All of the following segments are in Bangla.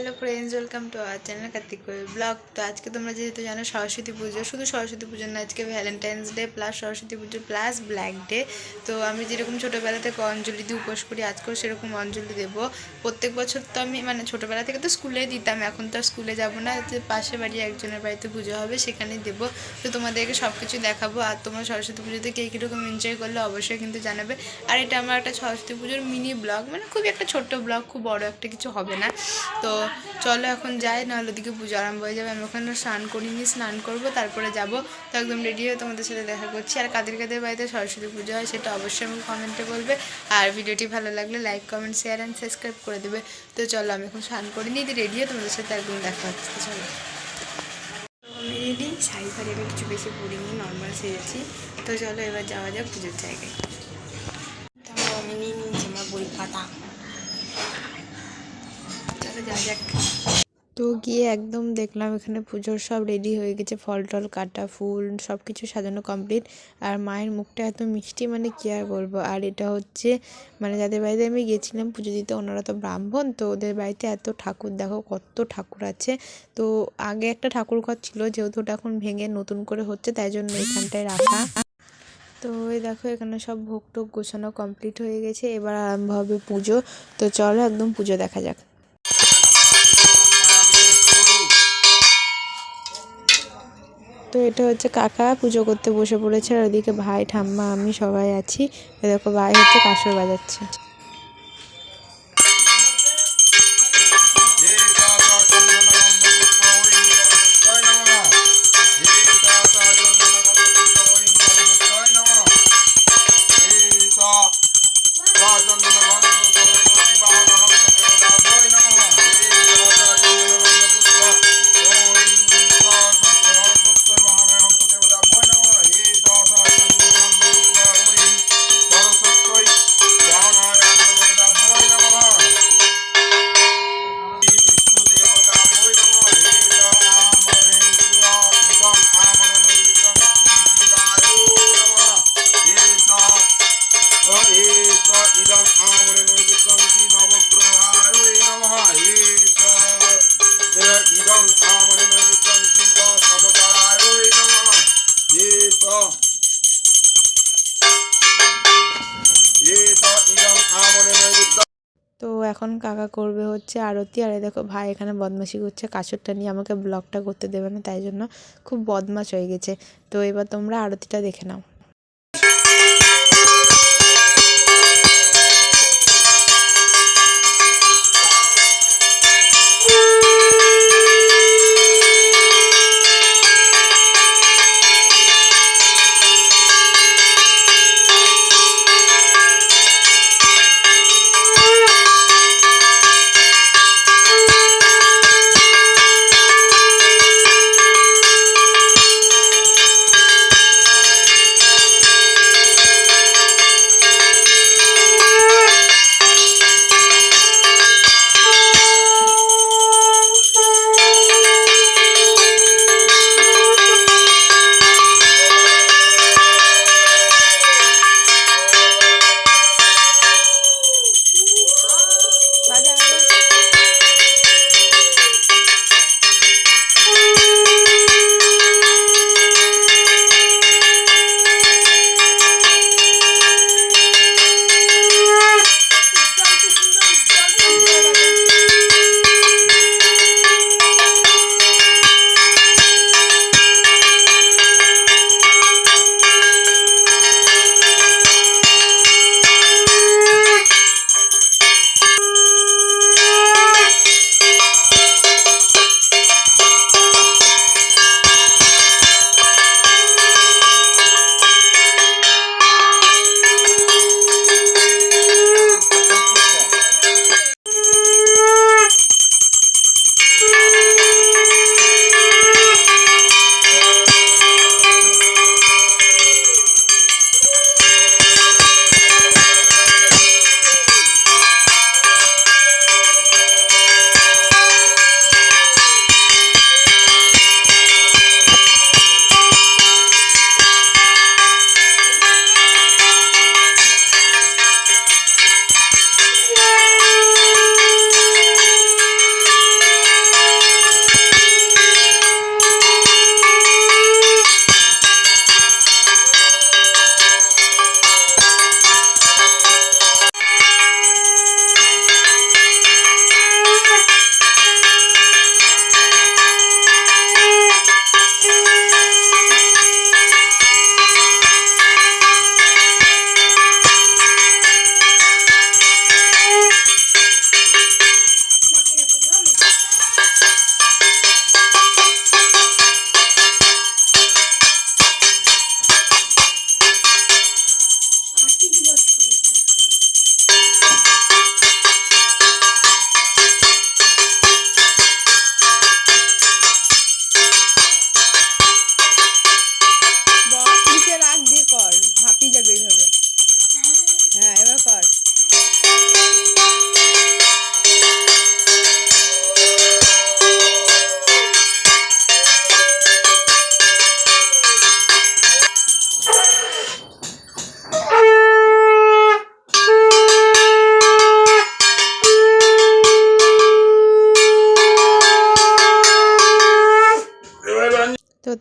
Hello friends, welcome to our channel Kartik Koyal blog. तो आज के तुम्हारा जेहेतु जानो सरस्वती पुजो, शुधु सरस्वती पुजो ना, आज के Valentine's day plus Saraswati Pujo plus black day. तो আমি যেরকম ছোটোবেলা থেকে অঞ্জলি দিয়ে উপোস করি, আজকেও সেরকম অঞ্জলি দেবো। প্রত্যেক বছর তো আমি ছোটোবেলা থেকে তো স্কুলে দিতাম, এখন তো আর স্কুলে যাবো না, যে পাশে বাড়ি একজনের বাড়িতে পুজো হবে সেখানেই দেবো। তো তোমাদেরকে সব কিছু দেখাবো। আর তোমরা সরস্বতী পুজোতে কে কীরকম এনজয় করলে অবশ্যই কিন্তু জানাবে। আর এটা আমার একটা সরস্বতী পুজোর মিনি ব্লগ, খুবই একটা ছোট্ট ব্লগ, খুব বড় একটা কিছু হবে না। তো চলো এখন যাই, নাহলে ওদিকে পুজো আরম্ভ হয়ে যাবে। আমি ওখানে স্নান করিনি, স্নান করবো তারপরে যাব। তো একদম রেডি হয়ে তোমাদের সাথে দেখা করছি। আর কাদের কাদের বাড়িতে সরস্বতী পুজো হয় সেটা অবশ্যই আমাকে কমেন্টে বলবে। আর ভিডিওটি ভালো লাগলে like, comment, share and subscribe করে দেবে। তো চলো আমি এখন স্নান করিনি, রেডি হয়ে তোমাদের সাথে একদম দেখা হচ্ছে। চলো আমি রেডি, শাড়ি ফাড়ি আমি কিছু বেশি পরিনি, নর্মাল সেরেছি। তো চলো এবার যাওয়া যাক পুজোর জায়গায়। আমি নিয়ে নিয়েছি আমার বই খাতা, যা যাক। তো গিয়ে একদম দেখলাম এখানে পুজোর সব রেডি হয়ে গেছে, ফল টল কাটা, ফুল সব কিছু সাজানো কমপ্লিট। আর মায়ের মুখটা এত মিষ্টি, কী আর বলবো। আর এটা হচ্ছে যাদের বাড়িতে আমি গেছিলাম পুজো দিতে, ওনারা তো ব্রাহ্মণ, তো ওদের বাড়িতে এত ঠাকুর, দেখো কত ঠাকুর আছে। তো আগে একটা ঠাকুর ঘর ছিল, যেহেতু ওটা এখন ভেঙে নতুন করে হচ্ছে, তাই জন্য এখানটায় রাখা। তো এই দেখো এখানে সব ভোগ টোগ গোছানো কমপ্লিট হয়ে গেছে, এবার আরম্ভ হবে পুজো। তো চলো একদম পুজো দেখা যাক। তো এটা হচ্ছে কাকা পুজো করতে বসে পড়েছে, আর ওদিকে ভাই, ঠাম্মা, আমি সবাই আছি। দেখো ভাই হচ্ছে কাসর বাজাচ্ছে। তো এখন কাকা করবে হচ্ছে আরতি। আর দেখো ভাই এখানে বদমাশি করছে, কাঁচরটা নিয়ে আমাকে ব্লগটা করতে দেবে না, তাই জন্য খুব বদমাশ হয়ে গেছে। তো এবার তোমরা আরতিটা দেখে নাও।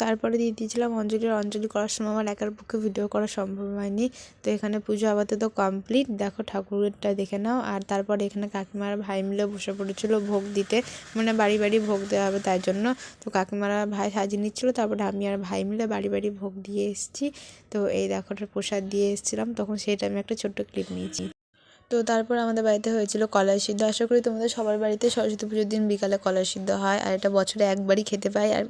তারপরে দিয়ে দিয়েছিলাম অঞ্জলি করার সময় আমার একার পক্ষে ভিডিও করা সম্ভব হয়নি। তো এখানে পুজো আপাতত কমপ্লিট, দেখো ঠাকুরটা দেখে নাও। আর তারপরে এখানে কাকিমার ভাই মিলে বসে পড়েছিল ভোগ দিতে, মানে বাড়ি বাড়ি ভোগ দেওয়া হবে তাই জন্য। তো কাকিমারা ভাই সাজিয়ে নিচ্ছিলো, তারপরে আমি আর ভাই মিলে বাড়ি বাড়ি ভোগ দিয়ে এসেছি। তো এই দেখো প্রসাদ দিয়ে এসেছিলাম, তখন সেটা আমি একটা ছোট্ট ক্লিপ নিয়েছি। তো তারপর আমাদের বাড়িতে হয়েছিল কলাই সিদ্ধ। আশা করি তোমাদের সবার বাড়িতে সরস্বতী পুজোর দিন বিকালে কলাই সিদ্ধ হয়, আর এটা বছরে একবারই খেতে পাই। আর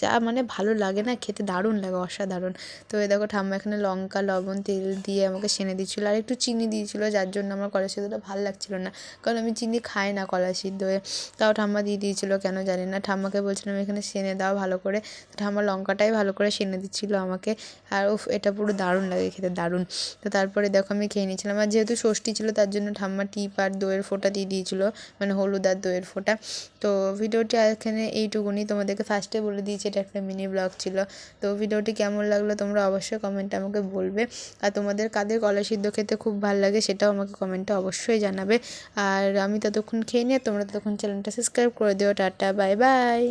যা মানে ভালো লাগে না খেতে, দারুণ লাগে, অসাধারণ। তো এই দেখো ঠাম্মা এখানে লঙ্কা লবণ তেল দিয়ে আমাকে সেনে দিচ্ছিলো, আর একটু চিনি দিয়েছিলো, যার জন্য আমার কলাই সিদ্ধটা ভালো লাগছিলো না, কারণ আমি চিনি খাই না কলাই সিদ্ধয়ে। তাও ঠাম্মা দিয়ে দিয়েছিলো কেন জানি না। ঠাম্মাকে বলছিলাম এখানে সেনে দাও ভালো করে, ঠাম্মা লঙ্কাটাই ভালো করে সেনে দিচ্ছিলো আমাকে। আর উফ, এটা পুরো দারুণ লাগে খেতে, দারুণ। তো তারপরে দেখো আমি খেয়ে নিয়েছিলাম, আর যেহেতু ষষ্ঠী ছিল তার জন্য ঠাম্মা টিপ আর দইয়ের ফোঁটা দিয়ে দিয়েছিলো, মানে হলুদ আর দইয়ের ফোঁটা। তো ভিডিওটি এখানে এইটুকুনি, তোমাদেরকে ফার্স্টে বলে দিয়েছি এটা একটা মিনি ব্লগ ছিল। তো ভিডিওটি কেমন লাগলো তোমরা অবশ্যই কমেন্টে আমাকে বলবে, আর তোমাদের কাদের কলাই সিদ্ধ খেতে খুব ভালো লাগে সেটাও আমাকে কমেন্টে অবশ্যই জানাবে। আর আমি ততক্ষণ খেয়ে নিয়ে তোমরা ততক্ষণ চ্যানেলটা সাবস্ক্রাইব করে দিও। Tata, bye bye.